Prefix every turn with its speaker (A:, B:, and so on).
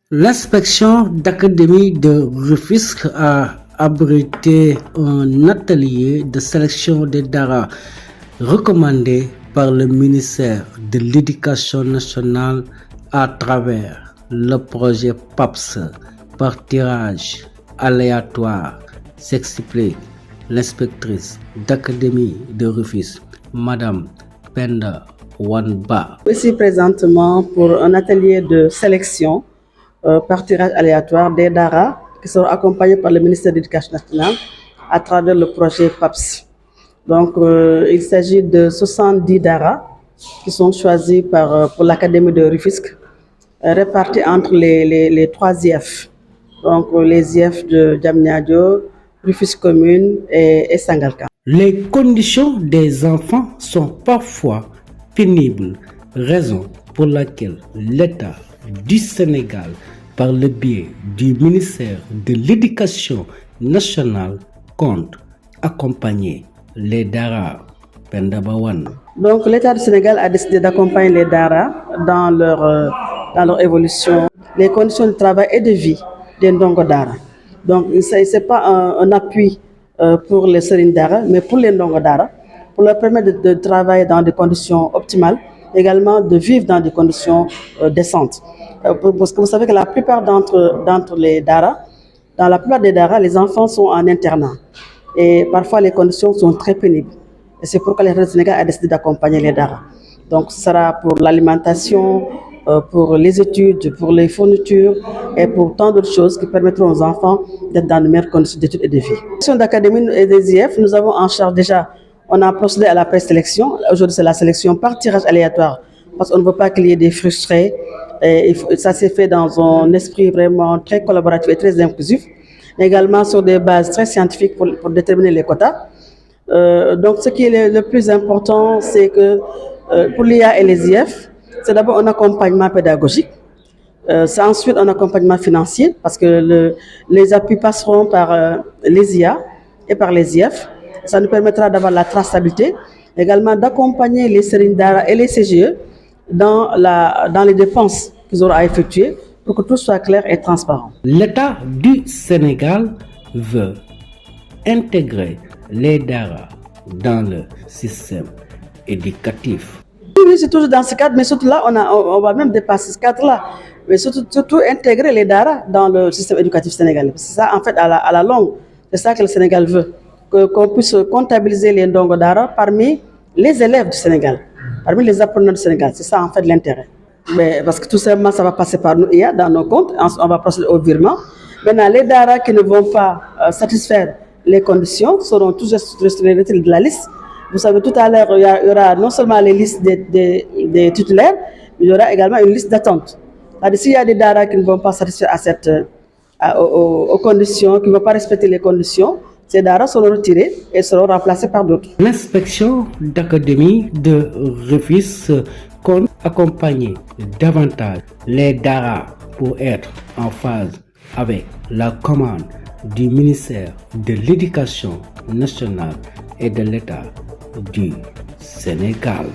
A: L'inspection d'académie de Rufisque a abrité un atelier de sélection des daras recommandés par le ministère de l'Éducation nationale à travers le projet PAPS par tirage aléatoire, s'explique l'inspectrice d'académie de Rufisque, Madame Penda Wanba.
B: Ici présentement pour un atelier de sélection par tirage aléatoire des daras qui seront accompagnés par le ministère de l'Éducation nationale à travers le projet PAPS. Donc il s'agit de 70 daras qui sont choisis pour l'Académie de Rufisque, répartis entre les 3 IF. Donc les IF de Diamniadio, Rufisque Commune et Sangalkam.
A: Les conditions des enfants sont parfois pénibles, raison pour laquelle l'État du Sénégal, par le biais du ministère de l'Éducation nationale, compte accompagner les daras. Pendabawan.
B: Donc l'État du Sénégal a décidé d'accompagner les daras dans leur évolution, les conditions de travail et de vie des ndongo dara. Donc ce n'est pas un appui pour les Serigne Dara, mais pour les ndongo dara, pour leur permettre de travailler dans des conditions optimales, également de vivre dans des conditions décentes. Parce que vous savez que la plupart d'entre les daras, dans la plupart des daras, les enfants sont en internat. Et parfois les conditions sont très pénibles. Et c'est pourquoi l'État du Sénégal a décidé d'accompagner les daras. Donc ce sera pour l'alimentation, pour les études, pour les fournitures et pour tant d'autres choses qui permettront aux enfants d'être dans de meilleures conditions d'études et de vie. La section d'académie et des IF, nous avons en charge déjà, on a procédé à la présélection. Aujourd'hui, c'est la sélection par tirage aléatoire parce qu'on ne veut pas qu'il y ait des frustrés. Et ça s'est fait dans un esprit vraiment très collaboratif et très inclusif, également sur des bases très scientifiques pour déterminer les quotas. Donc ce qui est le plus important, c'est que pour l'IA et les IF, c'est d'abord un accompagnement pédagogique, c'est ensuite un accompagnement financier parce que les appuis passeront par les IA et par les IF. Ça nous permettra d'avoir la traçabilité, également d'accompagner les Serigne Dara et les CGE dans les dépenses qu'ils auront à effectuer pour que tout soit clair et transparent.
A: L'État du Sénégal veut intégrer les daras dans le système éducatif.
B: Oui, c'est toujours dans ce cadre, mais surtout là, on va même dépasser ce cadre-là. Mais surtout intégrer les daras dans le système éducatif sénégalais. C'est ça, en fait, à la longue, c'est ça que le Sénégal veut. Qu'on puisse comptabiliser les ndongo dara parmi les élèves du Sénégal, parmi les apprenants du Sénégal. C'est ça, en fait, l'intérêt. Mais parce que tout simplement, ça va passer par nous, dans nos comptes. On va procéder au virement. Maintenant, les daras qui ne vont pas satisfaire les conditions seront tous retirés de la liste. Vous savez, tout à l'heure, il y aura non seulement les listes des titulaires, mais il y aura également une liste d'attente. S'il y a des daras qui ne vont pas satisfaire aux conditions, qui ne vont pas respecter les conditions, ces daras seront retirés et seront remplacés par d'autres.
A: L'inspection d'académie de Rufisque compte accompagner davantage les daras pour être en phase avec la commande du ministère de l'Éducation nationale et de l'État du Sénégal.